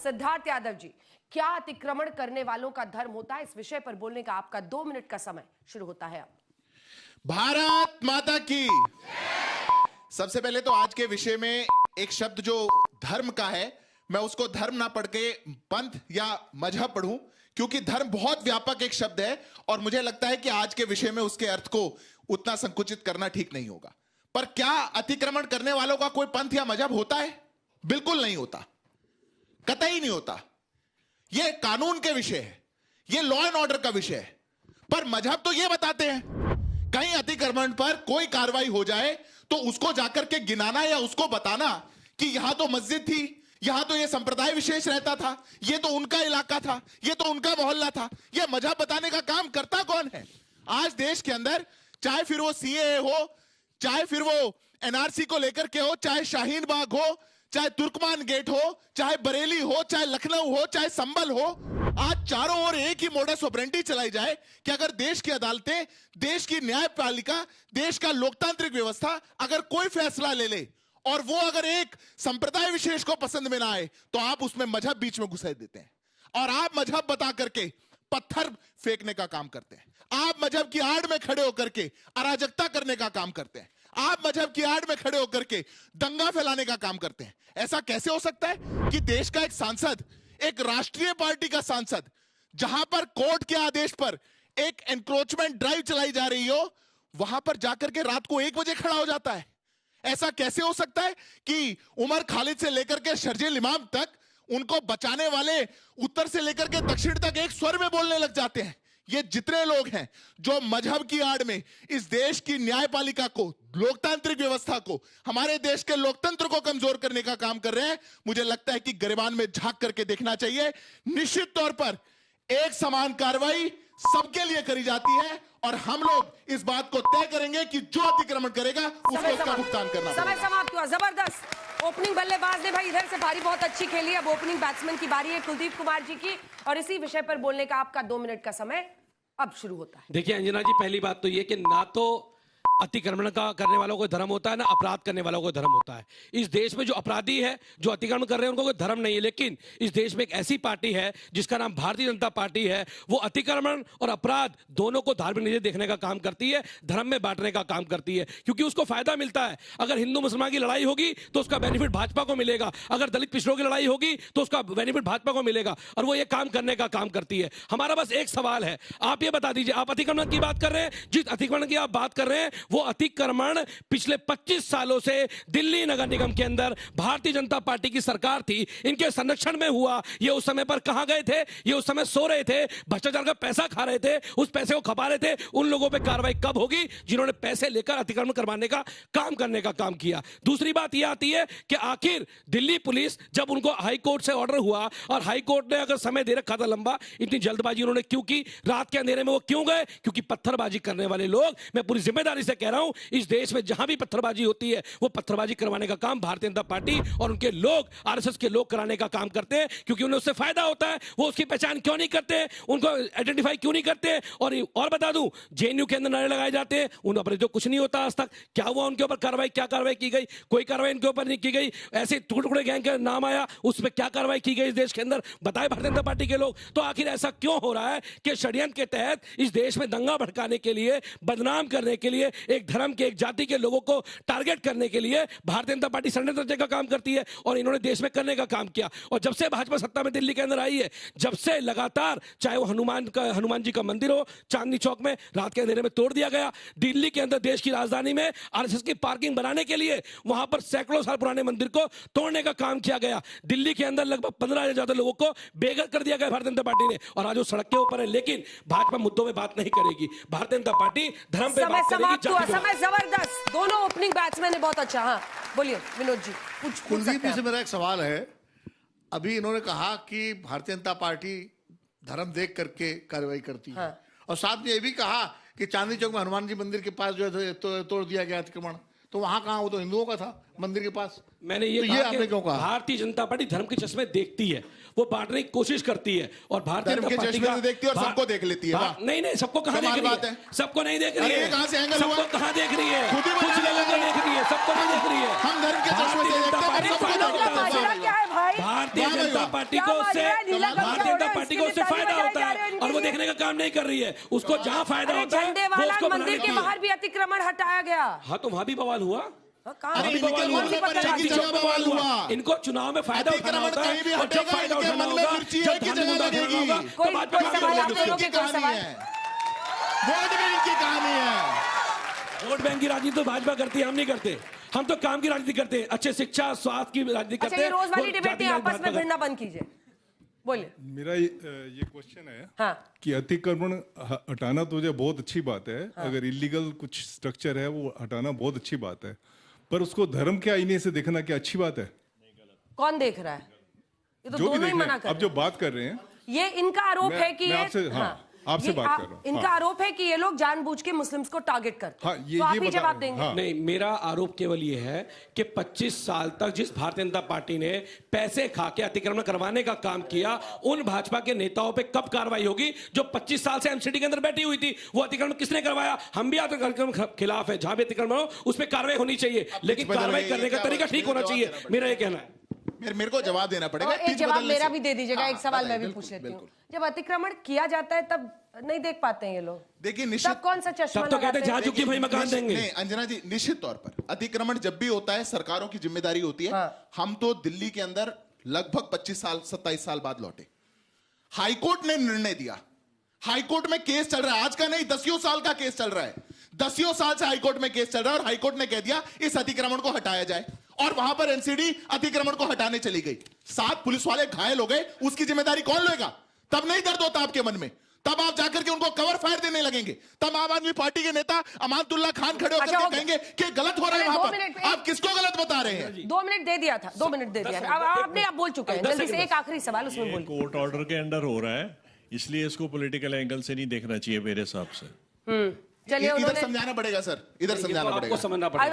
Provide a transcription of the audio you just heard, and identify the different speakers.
Speaker 1: सिद्धार्थ यादव जी, क्या अतिक्रमण करने वालों का धर्म होता है? इस विषय पर बोलने का आपका 2 मिनट का समय शुरू होता है अब।
Speaker 2: भारत माता की। सबसे पहले तो आज के विषय में एक शब्द जो धर्म का है, मैं उसको धर्म ना पढ़ के पंथ या मजहब पढ़ूं, क्योंकि धर्म बहुत व्यापक एक शब्द है और मुझे लगता है कि आज के विषय में उसके अर्थ को उतना संकुचित करना ठीक नहीं होगा। पर क्या अतिक्रमण करने वालों का कोई पंथ या मजहब होता है? बिल्कुल नहीं होता, कतई नहीं होता। यह कानून के विषय है, यह लॉ एंड ऑर्डर का विषय है। पर मजहब तो यह बताते हैं कहीं अतिक्रमण पर कोई कार्रवाई हो जाए तो उसको जाकर के गिनाना या उसको बताना कि यहां तो मस्जिद थी, यहां तो यह संप्रदाय विशेष रहता था, यह तो उनका इलाका था, यह तो उनका मोहल्ला था। यह मजहब बताने का काम करता कौन है? आज देश के अंदर चाहे फिर वो सीएए हो, चाहे फिर वो एनआरसी को लेकर के हो, चाहे शाहीन बाग हो, चाहे तुर्कमान गेट हो, चाहे बरेली हो, चाहे लखनऊ हो, चाहे संभल हो, आज चारों ओर एक ही मोडस ऑपरेंडी चलाई जाए कि अगर देश की अदालतें, देश की न्यायपालिका, देश का लोकतांत्रिक व्यवस्था अगर कोई फैसला ले ले और वो अगर एक संप्रदाय विशेष को पसंद में ना आए तो आप उसमें मजहब बीच में घुसा देते हैं और आप मजहब बता करके पत्थर फेंकने का काम करते हैं। आप मजहब की आड़ में खड़े होकर के अराजकता करने का काम करते हैं। आप मजहब की आड़ में खड़े होकर के दंगा फैलाने का काम करते हैं। ऐसा कैसे हो सकता है कि देश का एक सांसद, एक राष्ट्रीय पार्टी का सांसद, जहां पर कोर्ट के आदेश पर एक एनक्रोचमेंट ड्राइव चलाई जा रही हो, वहां पर जाकर के रात को 1 बजे खड़ा हो जाता है? ऐसा कैसे हो सकता है कि उमर खालिद से लेकर के शर्जील इमाम तक उनको बचाने वाले उत्तर से लेकर के दक्षिण तक एक स्वर में बोलने लग जाते हैं? ये जितने लोग हैं जो मजहब की आड़ में इस देश की न्यायपालिका को, लोकतांत्रिक व्यवस्था को, हमारे देश के लोकतंत्र को कमजोर करने का काम कर रहे हैं, मुझे लगता है कि गिरबान में झांक करके देखना चाहिए। निश्चित तौर पर एक समान कार्रवाई सबके लिए करी जाती है और हम लोग इस बात को तय करेंगे कि जो अतिक्रमण करेगा उसको इसका भुगतान करना
Speaker 1: समय समाप्त हुआ। जबरदस्त ओपनिंग बल्लेबाज ने भाई इधर से पारी बहुत अच्छी खेली। अब ओपनिंग बैट्समैन की बारी है कुलदीप कुमार जी की और इसी विषय पर बोलने का आपका 2 मिनट का समय अब शुरू होता है।
Speaker 3: देखिए अंजना जी, पहली बात तो ये कि ना तो अतिक्रमण का करने वालों को धर्म होता है, ना अपराध करने वालों को धर्म होता है। इस देश में जो अपराधी है, जो अतिक्रमण कर रहे हैं, उनको कोई धर्म नहीं है। लेकिन इस देश में एक ऐसी पार्टी है जिसका नाम भारतीय जनता पार्टी है, वो अतिक्रमण और अपराध दोनों को धार्मिक नजरिए देखने का काम करती है, धर्म में बांटने का काम करती है, क्योंकि उसको फायदा मिलता है। अगर हिंदू मुसलमान की लड़ाई होगी तो उसका बेनिफिट भाजपा को मिलेगा, अगर दलित पिछड़ों की लड़ाई होगी तो उसका बेनिफिट भाजपा को मिलेगा, और वो ये काम करने का काम करती है। हमारा बस एक सवाल है, आप ये बता दीजिए, आप अतिक्रमण की बात कर रहे हैं, जिस अतिक्रमण की आप बात कर रहे हैं वो अतिक्रमण पिछले 25 सालों से दिल्ली नगर निगम के अंदर भारतीय जनता पार्टी की सरकार थी, इनके संरक्षण में हुआ। ये उस समय पर कहां गए थे? ये उस समय सो रहे थे, भ्रष्टाचार का पैसा खा रहे थे, उस पैसे को खपा रहे थे। उन लोगों पे कार्रवाई कब होगी जिन्होंने पैसे लेकर अतिक्रमण करवाने का काम करने का काम किया? दूसरी बात यह आती है कि आखिर दिल्ली पुलिस, जब उनको हाई कोर्ट से ऑर्डर हुआ और हाई कोर्ट ने अगर समय दे रखा था लंबा, इतनी जल्दबाजी उन्होंने क्यों की? रात के अंधेरे में वो क्यों गए? क्योंकि पत्थरबाजी करने वाले लोग, मैं पूरी जिम्मेदारी से कह रहा हूं, इस देश में जहां भी पत्थरबाजी होती है वो पत्थरबाजी करवाने का काम भारतीय जनता पार्टी और उनके लोग, आरएसएस के लोग कराने का काम करते हैं, क्योंकि उन्हें उससे फायदा होता है। वो उसकी पहचान क्यों नहीं करते, उनको आइडेंटिफाई क्यों नहीं करते? और बता दूं, जेएनयू के अंदर नारे लगाए जाते हैं, उन पर जो कुछ नहीं होता आज तक। क्या हुआ उनके ऊपर कार्रवाई? क्या कार्रवाई की गई? कोई कार्रवाई इनके ऊपर नहीं की गई। ऐसे टुकड़े गैंग का नाम आया, उस पर क्या कार्रवाई की गई इस देश के अंदर? बताए भारतीय जनता पार्टी के लोग। तो आखिर ऐसा क्यों हो रहा है कि षड्यंत्र के तहत इस देश में दंगा भड़काने के लिए, बदनाम करने के लिए, एक धर्म के, एक जाति के लोगों को टारगेट करने के लिए भारतीय जनता पार्टी षड्यंत्र रचने का काम करती है, और इन्होंने देश में करने का काम किया। और जब से भाजपा सत्ता में दिल्ली के अंदर आई है, जब से लगातार, चाहे वो हनुमान जी का मंदिर हो चांदनी चौक में, रात के अंधेरे में तोड़ दिया गया। दिल्ली के अंदर, देश की राजधानी में आरएसएस की पार्किंग बनाने के लिए वहां पर सैकड़ों साल पुराने मंदिर को तोड़ने का काम किया गया। दिल्ली के अंदर लगभग 15,000 से ज्यादा लोगों को बेघर कर दिया गया भारतीय जनता पार्टी ने, और आज वो सड़क के ऊपर है। लेकिन भाजपा मुद्दों में बात नहीं करेगी, भारतीय जनता पार्टी धर्म पे बात करेगी।
Speaker 1: समय जबरदस्त, दोनों ओपनिंग बैट्समैन ने बहुत अच्छा। हाँ बोलिए विनोद जी।
Speaker 4: कुलदीप जी से मेरा एक सवाल है। अभी इन्होंने कहा कि भारतीय जनता पार्टी धर्म देख करके कार्रवाई करती है, हाँ। और साथ में ये भी कहा कि चांदनी चौक में हनुमान जी मंदिर के पास जो है तोड़ दिया गया अतिक्रमण, तो वहां कहां? वो तो हिंदुओं का था। मंदिर के पास।
Speaker 3: मैंने ये
Speaker 4: तो
Speaker 3: कहा
Speaker 4: आपने
Speaker 3: कि
Speaker 4: क्यों कहा?
Speaker 3: भारतीय जनता पार्टी धर्म के चश्मे देखती है, वो बांटने की कोशिश करती है और भारतीय
Speaker 2: धर्म के
Speaker 3: जनता पार्टी
Speaker 2: चश्मे
Speaker 3: का
Speaker 2: से देखती है और सबको देख लेती है। वाह।
Speaker 3: नहीं नहीं, सबको कहाँ देख
Speaker 2: कमाल
Speaker 3: रही
Speaker 2: बात
Speaker 3: है,
Speaker 2: है।
Speaker 3: सबको नहीं देख रही
Speaker 2: अरे
Speaker 3: है,
Speaker 2: ये कहाँ से एंगल हुआ?
Speaker 3: सबको कहाँ देख रही है,
Speaker 2: खुद ही
Speaker 3: कुछ
Speaker 2: बताने
Speaker 3: लोगों को
Speaker 2: लगे।
Speaker 3: देख रही है, सबको नहीं देख रही है।
Speaker 2: हम धर्म के चश्मे से देखते हैं,
Speaker 3: भारतीय
Speaker 2: सबको
Speaker 3: जनता
Speaker 2: देखते हैं।
Speaker 3: पार्टी
Speaker 1: माजरा क्या है भाई?
Speaker 3: भारतीय
Speaker 2: वाह भाई
Speaker 3: जनता
Speaker 2: वाह।
Speaker 3: पार्टी
Speaker 1: क्या
Speaker 3: को उससे
Speaker 1: माजरा है? ढीला करके
Speaker 3: भारतीय
Speaker 1: हो रहा
Speaker 3: जनता
Speaker 1: है,
Speaker 3: पार्टी
Speaker 1: इसके
Speaker 3: को उससे
Speaker 1: लिए ताली
Speaker 3: फायदा
Speaker 1: बजाई
Speaker 3: होता
Speaker 1: जा रही है
Speaker 3: है
Speaker 1: इनके
Speaker 3: और वो
Speaker 1: लिए।
Speaker 3: देखने का काम नहीं कर रही है, उसको जहाँ फायदा
Speaker 1: अरे
Speaker 3: होता है
Speaker 1: झंडे
Speaker 3: वो
Speaker 1: वाला
Speaker 3: उसको
Speaker 1: मंदिर
Speaker 3: बनाने
Speaker 1: के
Speaker 3: की।
Speaker 1: बाहर भी अतिक्रमण हटाया गया।
Speaker 3: हाँ तो वहां भी बवाल हुआ,
Speaker 1: हाँ, कहाँ
Speaker 2: अरे
Speaker 1: भी
Speaker 2: इनके
Speaker 1: बवाल
Speaker 2: मन
Speaker 1: हुआ?
Speaker 2: में पर एक ही जगह बवाल हुआ।
Speaker 3: इनको चुनाव में फायदा उठाना
Speaker 2: अतिक्रमण
Speaker 3: होता है
Speaker 2: कहीं भी
Speaker 3: और जब
Speaker 2: हटेगा,
Speaker 3: फायदा
Speaker 2: इनके
Speaker 3: उठाना
Speaker 2: मन में
Speaker 3: होगा,
Speaker 2: मिर्ची
Speaker 3: जब
Speaker 2: एक ही
Speaker 3: धर्म
Speaker 2: जगह
Speaker 3: मुद्दा उठाना
Speaker 2: लगेगी।
Speaker 3: होगा,
Speaker 1: कोई-
Speaker 3: तो बात
Speaker 1: कोई
Speaker 3: खत्म
Speaker 1: सवाल
Speaker 3: हो
Speaker 1: आप
Speaker 3: जाएगी।
Speaker 1: लोगों के कोई सवाल?
Speaker 2: वोट बैंक की कहानी है।
Speaker 3: वोट बैंक की राजनीति तो भाजपा करती है, हम नहीं करते। हम तो काम की राजनीति करते हैं, अच्छे शिक्षा स्वास्थ्य की राजनीति
Speaker 1: अच्छा
Speaker 3: करते
Speaker 1: ये
Speaker 3: हैं।
Speaker 1: रोज वाली
Speaker 3: वो
Speaker 1: डिबेट
Speaker 3: जाति
Speaker 1: नहीं,
Speaker 3: राजनीति
Speaker 1: आपस में
Speaker 3: भाजपा
Speaker 1: भिड़ना बंद कीजिए। बोलिए।
Speaker 5: मेरा ये क्वेश्चन है
Speaker 1: हाँ
Speaker 5: कि अतिक्रमण हटाना तो जो बहुत अच्छी बात है, अगर इलीगल कुछ स्ट्रक्चर है वो हटाना बहुत अच्छी बात है, पर उसको धर्म के आईने से देखना क्या अच्छी बात है?
Speaker 1: कौन देख रहा है? ये तो
Speaker 5: जो भी
Speaker 1: दोनों ही
Speaker 5: देख रहे
Speaker 1: मना
Speaker 5: हैं,
Speaker 1: कर
Speaker 5: अब
Speaker 1: रहे
Speaker 5: जो
Speaker 1: हैं।
Speaker 5: बात कर रहे हैं,
Speaker 1: ये इनका आरोप
Speaker 5: मैं-
Speaker 1: है कि
Speaker 5: मैं
Speaker 1: ये
Speaker 5: आपसे- हाँ, आपसे
Speaker 1: ये
Speaker 5: बात कर रहा हूँ।
Speaker 1: इनका
Speaker 5: हाँ।
Speaker 1: आरोप है कि ये लोग जानबूझ के मुस्लिम्स को टारगेट करते हैं।
Speaker 5: हाँ, ये
Speaker 1: तो आप ही
Speaker 5: बता-
Speaker 1: जवाब देंगे।
Speaker 5: हाँ।
Speaker 3: नहीं, मेरा आरोप केवल ये है कि 25 साल तक जिस भारतीय जनता पार्टी ने पैसे खा के अतिक्रमण करवाने का काम किया, उन भाजपा के नेताओं पे कब कार्रवाई होगी जो 25 साल से एमसीडी के अंदर बैठी हुई थी? वो अतिक्रमण किसने करवाया? हम भी अतिक्रमण के खिलाफ है, जहां भी अतिक्रमण हो उस पर कार्रवाई होनी चाहिए, लेकिन
Speaker 2: बदल
Speaker 3: कार्रवाई
Speaker 2: गई,
Speaker 3: करने का
Speaker 2: क्या
Speaker 3: तरीका
Speaker 2: बात
Speaker 3: ठीक
Speaker 2: है?
Speaker 3: होना
Speaker 2: जवाब
Speaker 3: चाहिए,
Speaker 2: देना
Speaker 3: मेरा ये कहना है।
Speaker 2: मेरे को जवाब देना पड़ेगा।
Speaker 1: और एक
Speaker 2: पिच
Speaker 1: जवाब
Speaker 2: बदलने
Speaker 1: मेरा
Speaker 2: से।
Speaker 1: भी दे दीजिएगा।
Speaker 2: हाँ,
Speaker 1: एक सवाल मैं भी
Speaker 2: बिल्कुल,
Speaker 1: पूछ लेती हूँ।
Speaker 2: बिल्कुल।
Speaker 1: जब अतिक्रमण किया जाता है तब नहीं देख पाते हैं ये लोग,
Speaker 2: देखिए
Speaker 1: तब
Speaker 2: निश्चित
Speaker 1: कौन सा चश्मा
Speaker 3: तब तो कहते
Speaker 1: लगाते
Speaker 3: हैं जहां
Speaker 1: हैं?
Speaker 3: चुकी भाई मकान
Speaker 2: निश्चित-
Speaker 3: देंगे।
Speaker 2: नहीं अंजना जी, निश्चित तौर पर अतिक्रमण जब भी होता है सरकारों की जिम्मेदारी होती है।
Speaker 1: हाँ।
Speaker 2: हम तो दिल्ली के अंदर लगभग 25 साल 27 साल बाद लौटे। हाईकोर्ट ने निर्णय दिया, हाईकोर्ट में केस चल रहा है, आज का नहीं 10 साल का केस चल रहा है। 10 साल से हाईकोर्ट में केस चल रहा है और हाईकोर्ट ने कह दिया इस अतिक्रमण को हटाया जाए, और वहां पर एनसीडी अतिक्रमण को हटाने चली गई। 7 पुलिस वाले घायल हो गए, उसकी जिम्मेदारी कौन लेगा? तब नहीं दर्द होता आपके मन में, तब आप जाकर के उनको कवर फायर देने लगेंगे। तब आम आदमी पार्टी के नेता अमानतुल्लाह खान खड़े होकर
Speaker 1: अच्छा,
Speaker 2: के
Speaker 1: हो गया।
Speaker 2: कहेंगे कि गलत हो रहा है
Speaker 1: अरे,
Speaker 2: वहां
Speaker 1: 2 मिनट,
Speaker 2: पर। आप किसको गलत बता रहे हैं?
Speaker 1: 2 मिनट दे दिया था, 2 मिनट दे दिया था। अब आपने आप बोल चुके हैं,
Speaker 3: 10
Speaker 1: जल्दी से
Speaker 3: सेकंड
Speaker 1: एक आखिरी सवाल उसमें बोलिए।
Speaker 6: कोर्ट ऑर्डर के अंडर हो रहा है, इसलिए इसको पॉलिटिकल एंगल से नहीं देखना चाहिए मेरे हिसाब से।
Speaker 1: चलिए
Speaker 2: इधर
Speaker 1: उन्होंने
Speaker 2: समझाना पड़ेगा सर, इधर
Speaker 3: ये तो
Speaker 2: समझाना
Speaker 3: आपको
Speaker 2: पड़ेगा।
Speaker 3: समझना पड़ेगा।